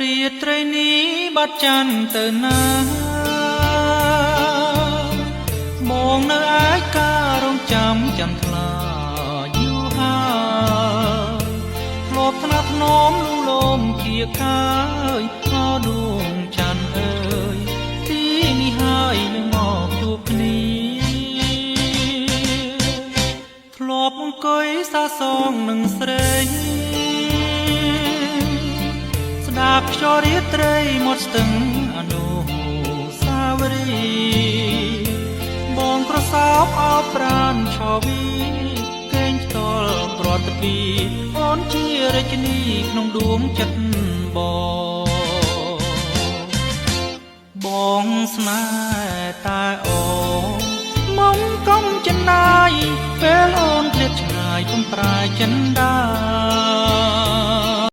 រាត្រីនេះបាត់ចាន់ទៅណាមកនៅឯការរងចាំថ្លាយូរហើយធ្លាប់ថ្នាក់ធ្នមលូលមជាកាយខោដួងច័ន្ទអើយទីនេះហើយនឹងមកជួបគ្នាធ្លាប់អង្គុយសាសងនឹងស្រីស្ដាប់ខ្យល់រាត្រីមាត់ស្ទឹងអនុសាវរីយ៍បងក្រសោបអោបប្រានឆវីកេងផ្ទាល់ប្រត់ពីអូនជារាជិនីក្នុងដួងចិត្តបងស្នេហ៍តែអូនមកកំចំណាយពេលអូនឃ្លាតឆ្ងាយកំប្រែចិនដា